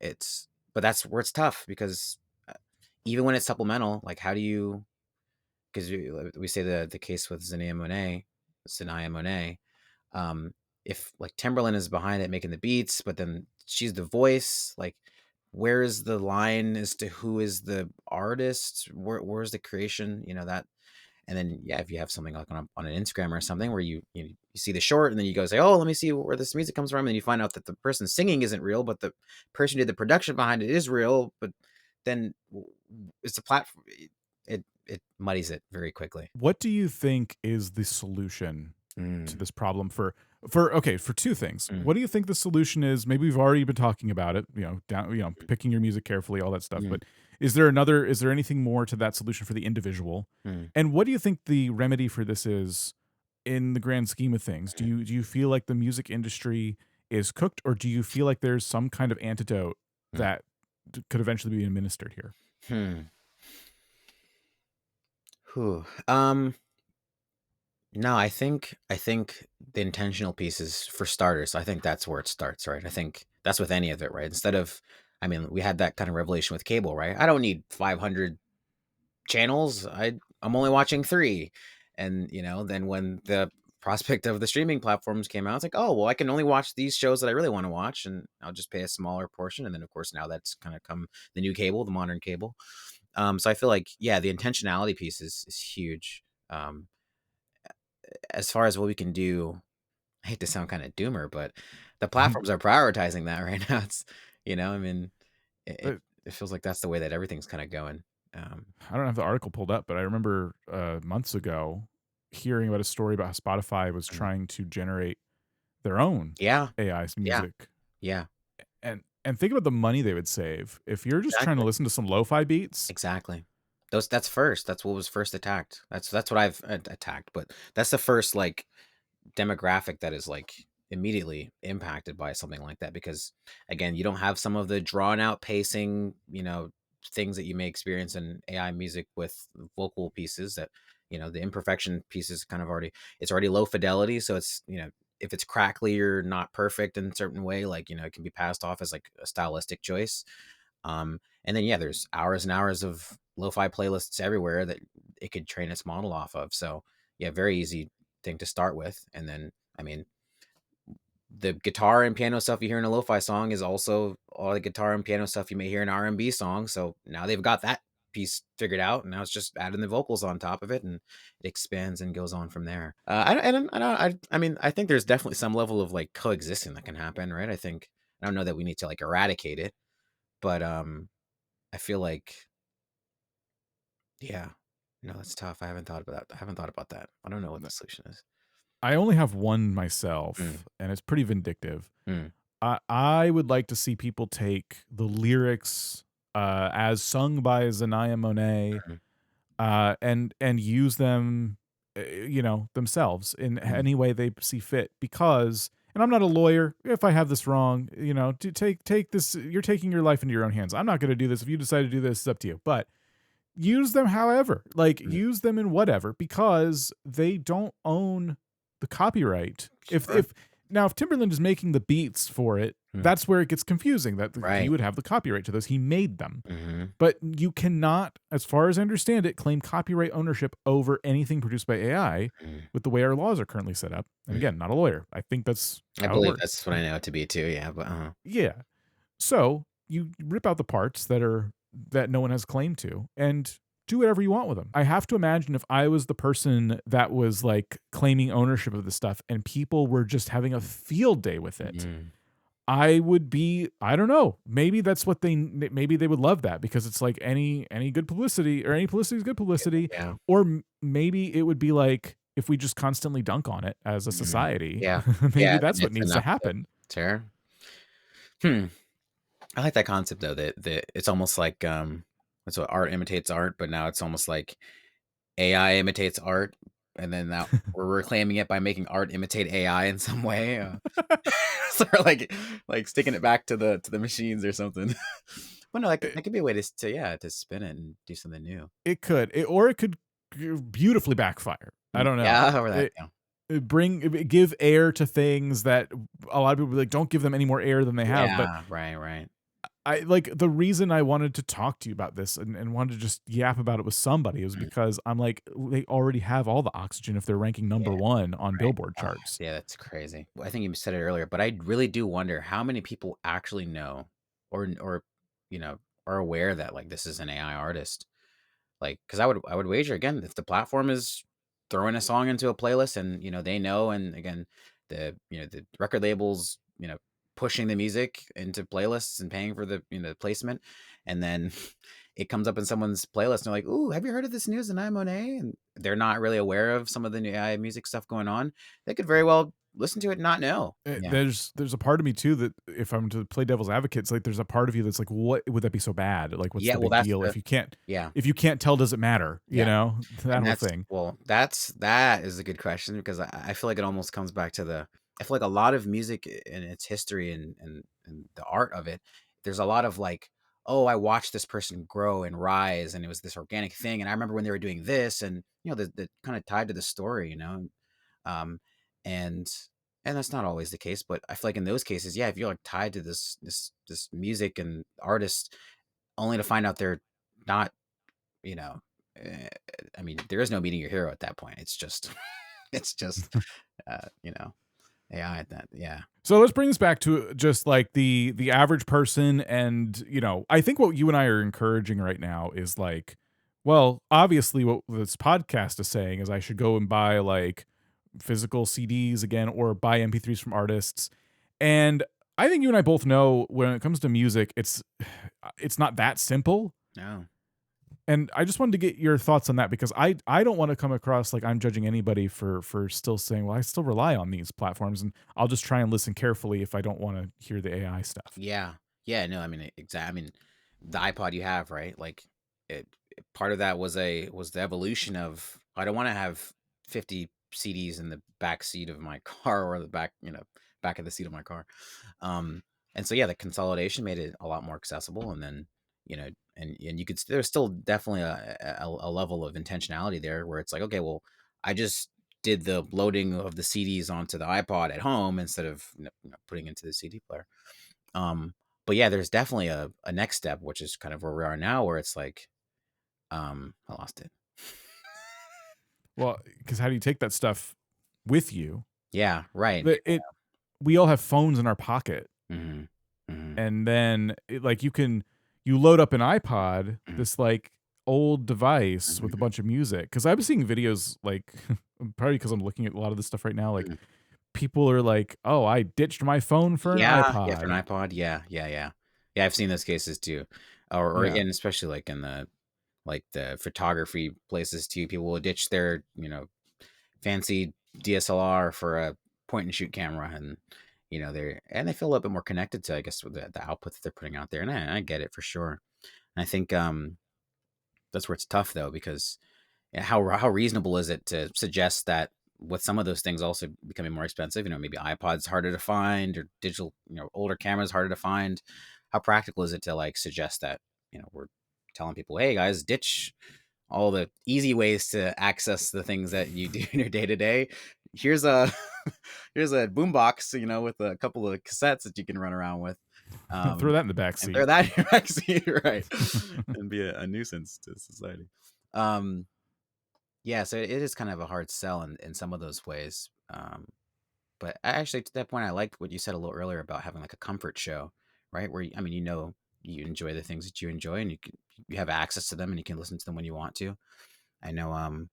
but that's where it's tough because uh, even when it's supplemental, like how do you? Because we say the case with Zanaya Monet, um, if like Timberland is behind it making the beats, but then she's the voice, like where is the line as to who is the artist? Where's the creation? That, and then yeah, if you have something like on an Instagram or something where you see the short and then you go say, oh, let me see where this music comes from, and you find out that the person singing isn't real, but the person who did the production behind it is real, but then it's a platform. it muddies it very quickly. What do you think is the solution to Mm, this problem for okay, for two things. mm, What do you think the solution is? Maybe we've already been talking about it, picking your music carefully, all that stuff, mm, but is there anything more to that solution for the individual? mm, And what do you think the remedy for this is in the grand scheme of things? Do you feel like the music industry is cooked, or do you feel like there's some kind of antidote mm, that could eventually be administered here? hmm. Whew. No, I think the intentional piece is for starters. I think that's where it starts, right? I think that's with any of it, right? Instead of, I mean, we had that kind of revelation with cable, right? I don't need 500 channels. I'm only watching 3. And, then when the prospect of the streaming platforms came out, it's like, oh, well, I can only watch these shows that I really want to watch, and I'll just pay a smaller portion. And then of course now that's kind of come the new cable, the modern cable. So I feel like, yeah, the intentionality piece is huge. Um, as far as what we can do, I hate to sound kind of doomer, but the platforms are prioritizing that right now. I mean, it, it Uh, it feels like that's the way that everything's kind of going. Um, I don't have the article pulled up, but I remember months ago hearing about a story about how Spotify was mm. trying to generate their own Yeah, AI yeah, music, yeah, and think about the money they would save if you're just trying to exactly, listen to some lo-fi beats. exactly. That's first. That's what was first attacked. That's what I've attacked, but that's the first like demographic that is like immediately impacted by something like that because again you don't have some of the drawn out pacing things that you may experience in AI music with vocal pieces that the imperfection pieces kind of already it's already low fidelity, so it's if it's crackly or not perfect in a certain way, like it can be passed off as like a stylistic choice. And then yeah, there's hours and hours of lo-fi playlists everywhere that it could train its model off of. So yeah, very easy thing to start with. And then I mean, the guitar and piano stuff you hear in a lo-fi song is also all the guitar and piano stuff you may hear in R&B song. So now they've got that piece figured out, and now it's just adding the vocals on top of it, and it expands and goes on from there. I mean, I think there's definitely some level of like coexisting that can happen, right? I don't know that we need to like eradicate it, but I feel like yeah, no, that's tough. I haven't thought about that. I haven't thought about that. I don't know what the solution is. I only have one Mm, myself, and it's pretty vindictive. mm, I would like to see people take the lyrics as sung by Zanaya Monet mm, and use them, themselves in mm, any way they see fit. Because, and I'm not a lawyer. If I have this wrong, to take this, you're taking your life into your own hands. I'm not going to do this. If you decide to do this, it's up to you. But use them however, like mm. use them in whatever, because they don't own the copyright. If Sure. Now if Timberland is making the beats for it, Mm, that's where it gets confusing, that he right. would have the copyright to those. He made them. Hmm. But you cannot, as far as I understand it, claim copyright ownership over anything produced by AI Mm, with the way our laws are currently set up. And mm. again, not a lawyer. I think that's I how it believe works. that's what I know it to be too. Yeah, but Yeah. So you rip out the parts that no one has claim to and do whatever you want with them. I have to imagine if I was the person that was like claiming ownership of the stuff and people were just having a field day with it, mm, I would be, I don't know, maybe that's what maybe they would love that because it's like any good publicity, or any publicity is good publicity, yeah, or maybe it would be like if we just constantly dunk on it as a mm, society, yeah, maybe yeah. Then that's what it's needs to enough to happen. tear. Hmm. I like that concept though. That it's almost like that's what art imitates art, but now it's almost like AI imitates art, and then now we're reclaiming it by making art imitate AI in some way. Sort of like sticking it back to the machines or something. But no, that could be a way to yeah to spin it and do something new. It could, or it could beautifully backfire. I Mm, don't know. yeah, over that. It, Yeah, give air to things that a lot of people be like, don't give them any more air than they have. But yeah, right, right. I like, the reason I wanted to talk to you about this and wanted to just yap about it with somebody was Mm, because I'm like, they already have all the oxygen if they're ranking yeah, number one on right. Billboard Oh, charts. yeah, that's crazy. I think you said it earlier, but I really do wonder how many people actually know or you know are aware that like this is an AI artist. Like, because I would wager again if the platform is throwing a song into a playlist and they know, and again the record labels pushing the music into playlists and paying for the placement, and then it comes up in someone's playlist and they're like, "Ooh, have you heard of this news in Monet?" And they're not really aware of some of the new AI music stuff going on. They could very well listen to it and not know. Yeah. There's a part of me too that if I'm to play devil's advocate, it's like there's a part of you that's like, what would that be so bad? Like, what's Yeah, the well, big that's deal the if yeah. you can't tell, does it matter? You Yeah. know, that And whole that's thing. well, that is a good question because I feel like it almost comes back to the I feel like a lot of music and its history and the art of it, there's a lot of like, oh, I watched this person grow and rise and it was this organic thing. And I remember when they were doing this and the kind of tied to the story, Um and and that's not always the case, but I feel like in those cases, yeah, if you're like tied to this music and artist only to find out they're not, you know, eh, I mean, there is no meeting your hero at that point. It's just, it's just, AI at that. Yeah. So let's bring this back to just like the average person, and I think what you and I are encouraging right now is like, well, obviously what this podcast is saying is I should go and buy like physical CDs again or buy MP3s from artists. And I think you and I both know when it comes to music, it's not that simple. No. And I just wanted to get your thoughts on that because I don't want to come across like I'm judging anybody for still saying, well, I still rely on these platforms and I'll just try and listen carefully if I don't want to hear the AI stuff. Yeah. Yeah. No, I mean, exactly. I mean, the iPod you have, right? Like part of that was the evolution of, I don't want to have 50 CDs in the back seat of my car or the back of the seat of my car. And so, yeah, the consolidation made it a lot more accessible. And then, and you could, there's still definitely a level of intentionality there where it's like, okay, well, I just did the loading of the CDs onto the iPod at home instead of putting into the CD player. But yeah, there's definitely a next step, which is kind of where we are now, where it's like, I lost it. Well, because how do you take that stuff with you? Yeah, right. We all have phones in our pocket. Mm-hmm. Mm-hmm. And then like you load up an iPod, Mm-hmm. this like old device with a Mm-hmm. bunch of music. Because I've been seeing videos like probably because I'm looking at a lot of this stuff right now. Like Mm-hmm. people are like, "Oh, I ditched my phone for an Yeah, for iPod." an iPod. Yeah, yeah, yeah. Yeah, I've seen those cases too. Or Yeah. and especially like in the photography places too. People will ditch their, fancy DSLR for a point and shoot camera and they feel a little bit more connected to, I guess, with the output that they're putting out there. And I get it for sure. And I think that's where it's tough though, because how reasonable is it to suggest that with some of those things also becoming more expensive, maybe iPods harder to find or digital, older cameras harder to find. How practical is it to like suggest that, we're telling people, hey guys, ditch all the easy ways to access the things that you do in your day to day. Here's a here's a boombox, with a couple of cassettes that you can run around with. Throw that in the back And seat. throw that in your back seat, right? And be a nuisance to society. Yeah, so it is kind of a hard sell in some of those ways. But actually, to that point, I liked what you said a little earlier about having like a comfort show, right? Where I mean, you enjoy the things that you enjoy, and you have access to them, and you can listen to them when you want to. I know,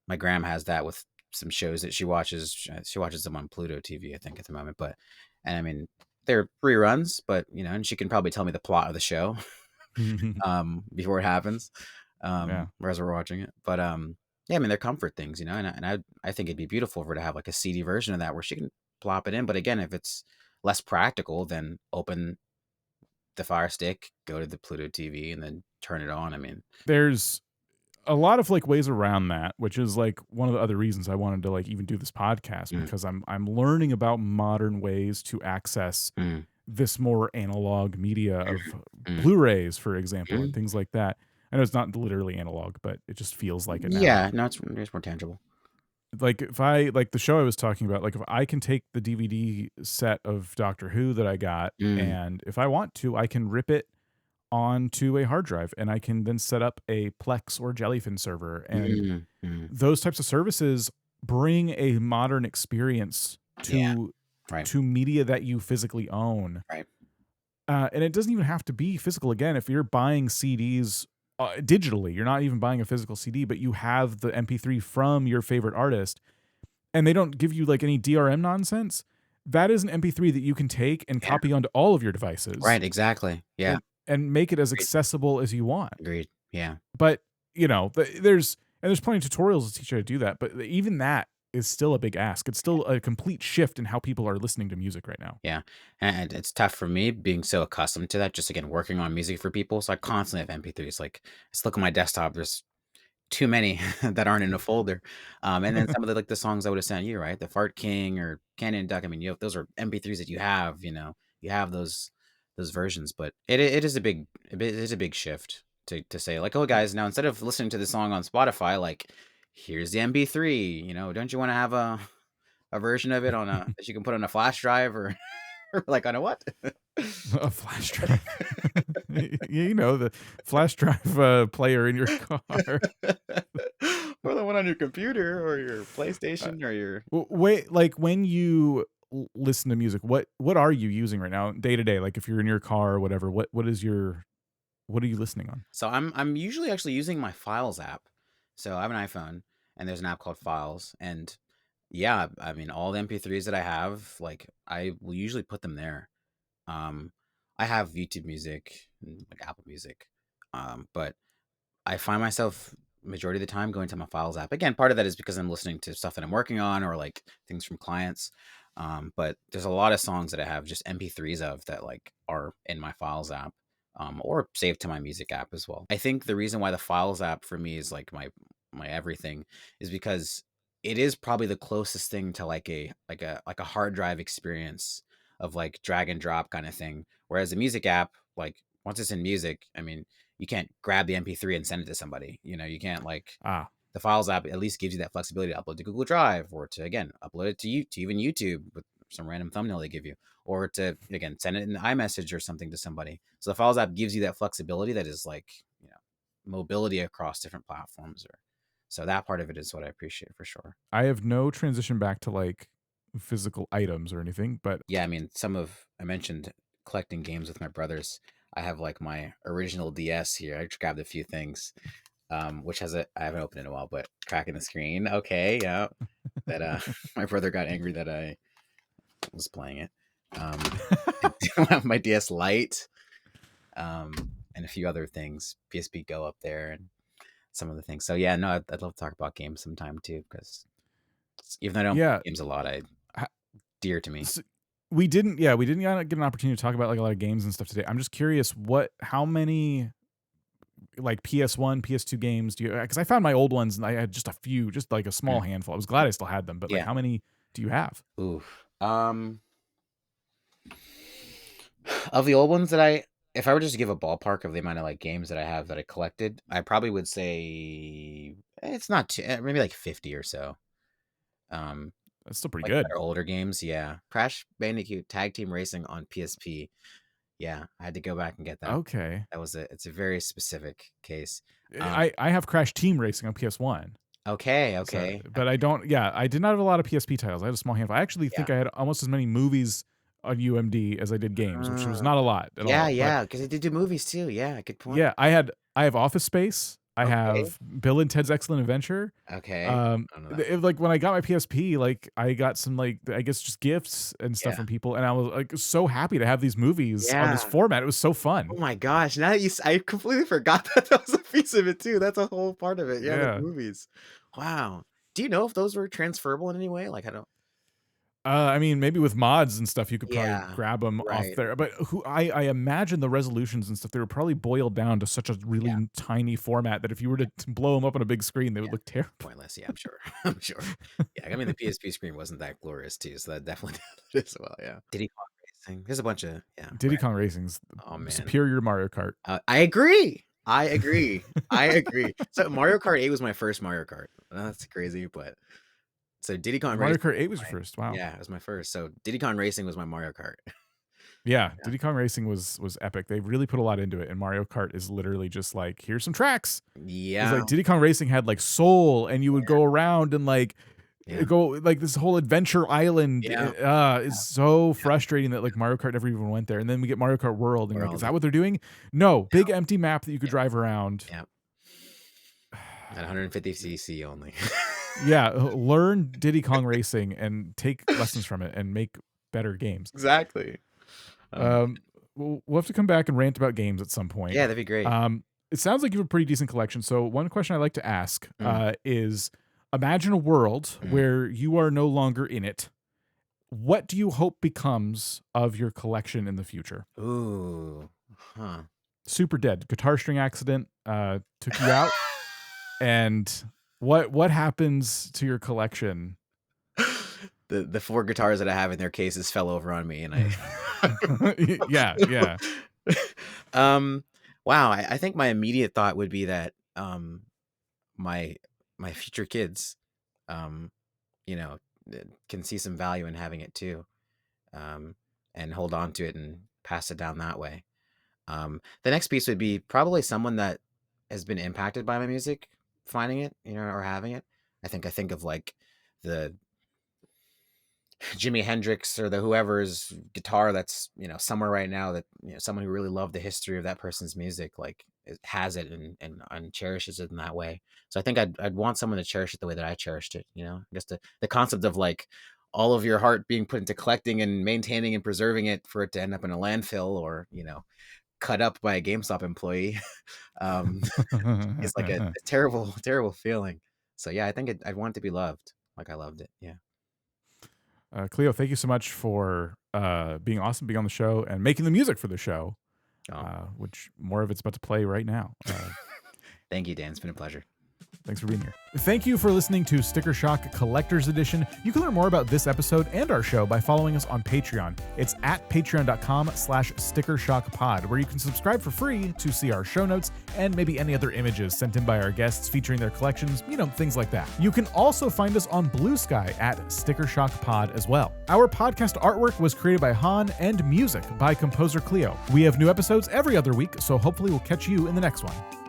my gram has that with some shows that she watches. She watches them on Pluto TV, I think, at the moment. And I mean, they're reruns, but and she can probably tell me the plot of the show before it happens, Yeah. whereas we're watching it. But yeah, I mean, they're comfort things, and I think it'd be beautiful for her to have like a CD version of that where she can plop it in. But again, if it's less practical, then open the Fire Stick, go to the Pluto TV, and then turn it on. I mean, There's a lot of like ways around that, which is like one of the other reasons I wanted to like even do this podcast mm, because I'm learning about modern ways to access mm, this more analog media of mm, Blu-rays, for example, and mm. things like that. I know it's not literally analog, but it just feels like it now. Yeah, no, it's more tangible. Like if I like the show I was talking about, like if I can take the DVD set of Doctor Who that I got, Mm, and if I want to, I can rip it onto a hard drive and I can then set up a Plex or Jellyfin server. And mm, mm. those types of services bring a modern experience Yeah, right, to media that you physically own. right. And it doesn't even have to be physical. Again, if you're buying CDs digitally, you're not even buying a physical CD, but you have the MP3 from your favorite artist, and they don't give you like any DRM nonsense. That is an MP3 that you can take and Yeah, copy onto all of your devices, right, exactly. Yeah, and make it as Agreed. accessible as you want. Agreed. Yeah. But, there's plenty of tutorials to teach you how to do that, but even that is still a big ask. It's still a complete shift in how people are listening to music right now. Yeah. And it's tough for me being so accustomed to that, just again, working on music for people. So I constantly have MP3s. Like, just look at my desktop. There's too many that aren't in a folder. And then some of the songs I would have sent you, right? The Fart King or Canyon Duck. I mean, those are MP3s that you have, you have those versions, but it is a big shift to say like, oh guys, now instead of listening to the song on Spotify, like here's the MP3, don't you want to have a version of it that you can put on a flash drive or like on a what? A flash drive. The flash drive player in your car. Or the one on your computer or your PlayStation or your Wait, like when you listen to music, what are you using right now day to day? Like if you're in your car or whatever, what are you listening on? So I'm usually actually using my Files app. So I have an iPhone and there's an app called Files, and yeah, I mean all the MP3s that I have, like I will usually put them there. Um I have YouTube Music and like Apple Music. But I find myself majority of the time going to my Files app. Again, part of that is because I'm listening to stuff that I'm working on or like things from clients. But there's a lot of songs that I have just MP3s of that like are in my Files app, or saved to my music app as well. I think the reason why the Files app for me is like my everything is because it is probably the closest thing to like a hard drive experience of like drag and drop kind of thing. Whereas the music app, like once it's in music, I mean, you can't grab the MP3 and send it to somebody. You can't like Ah, the Files app at least gives you that flexibility to upload to Google Drive or to again upload it to even YouTube with some random thumbnail they give you, or to again send it in iMessage or something to somebody. So the Files app gives you that flexibility that is like mobility across different platforms. Or so that part of it is what I appreciate for sure. I have no transition back to like physical items or anything, but Yeah, I mean, I mentioned collecting games with my brothers. I have like my original DS here. I just grabbed a few things, which I haven't opened in a while, but cracking the screen. Okay, yeah. That my brother got angry that I was playing it. Um, I have my DS Lite, and a few other things. PSP Go up there, and some other things. So yeah, no, I'd love to talk about games sometime too, because even though I don't yeah, play games a lot, I ha- dear to me. s- we didn't get an opportunity to talk about like a lot of games and stuff today. I'm just curious, how many like PS1, PS2 games do you? Because I found my old ones and I had just a few, just like a small Mm, handful. I was glad I still had them, but like, yeah. how many do you have? Ooh. Of the old ones that if I were just to give a ballpark of the amount of like games that I have that I collected, I probably would say it's not too, maybe like 50 or so. Um, That's still pretty like good. better older games, yeah. Crash Bandicoot Tag Team Racing on PSP. Yeah, I had to go back and get that. Okay, It's a very specific case. Um, I have Crash Team Racing on PS1. okay, So, okay, but I don't. Yeah, I did not have a lot of PSP titles. I had a small handful. I actually yeah. think I had almost as many movies on UMD as I did games, which was Uh, not a lot at yeah, all. But yeah, because they did do movies too. Yeah, good point. yeah, I have Office Space. I Okay, have Bill and Ted's Excellent Adventure. okay. I don't know that. Like when I got my PSP, like I got some like I guess just gifts and stuff Yeah, from people, and I was like so happy to have these movies on this yeah. format. It was so Oh fun. my gosh, now that I completely forgot that that was a piece of it too. That's a whole part of it. Yeah, the Yeah. movies. Wow. Do you know if those were transferable in any way? Like, I don't. I mean, maybe with mods and stuff, you could probably Yeah, grab them off right. there. But I imagine the resolutions and stuff, they were probably boiled down to such a Yeah, really tiny format that if you were to blow them up on a big screen, they would yeah. look terrible. Pointless. Yeah, I'm sure. I'm sure. Yeah, I mean the PSP screen wasn't that glorious too, so that definitely did as well. Yeah. Diddy Kong Racing. There's a bunch of Diddy Kong Racing's Oh man, superior to Mario Kart. I agree. I agree. I agree. So Mario Kart 8 was my first Mario Kart. That's crazy, but so Diddy Kong Mario Racing Kart 8 was was your first. Wow. yeah, it was my first. So Diddy Kong Racing was my Mario Kart. Yeah, Yeah. Diddy Kong Racing was epic. They really put a lot into it, and Mario Kart is literally just like, here's some tracks. It's Yeah. like Diddy Kong Racing had like soul, and you would go around and like Yeah. go like this whole adventure island. Yeah. Is so Yeah. frustrating that like Mario Kart never even went there, and then we get Mario Kart World, and you're like, is World. that what they're doing? No, Yeah. big empty map that you could Yeah. drive around. Yeah. At 150cc only. Yeah, learn Diddy Kong Racing and take lessons from it and make better games. Exactly. Um, Um, we'll have to come back and rant about games at some point. Yeah, that'd be great. It sounds like you have a pretty decent collection. So one question I like to ask is, imagine a world where you are no longer in it. What do you hope becomes of your collection in the future? Ooh, huh. Super dead. Guitar string accident took you out. And what happens to your collection? The 4 guitars that I have in their cases fell over on me, and I Yeah. Wow, I think my immediate thought would be that my future kids, you know, can see some value in having it too, and hold on to it and pass it down that way. The next piece would be probably someone that has been impacted by my music, finding it, or having it. I think of like the Jimi Hendrix or the whoever's guitar that's somewhere right now, that someone who really loved the history of that person's music, like has it and cherishes it in that way. So I think I'd want someone to cherish it the way that I cherished it. I guess the concept of like all of your heart being put into collecting and maintaining and preserving it for it to end up in a landfill or cut up by a GameStop employee is like a terrible feeling. So yeah, I think I'd want it to be loved like I loved it. Yeah. Cleo, thank you so much for being awesome, being on the show, and making the music for the show, which more of it's about to play right now. Thank you, Dan. It's been a pleasure. Thanks for being here. Thank you for listening to Sticker Shock Collector's Edition. You can learn more about this episode and our show by following us on Patreon. It's at patreon.com/stickershockpod, where you can subscribe for free to see our show notes and maybe any other images sent in by our guests featuring their collections, things like that. You can also find us on Blue Sky at Sticker Shock Pod as well. Our podcast artwork was created by Han and music by ComposerCleo. We have new episodes every other week, so hopefully we'll catch you in the next one.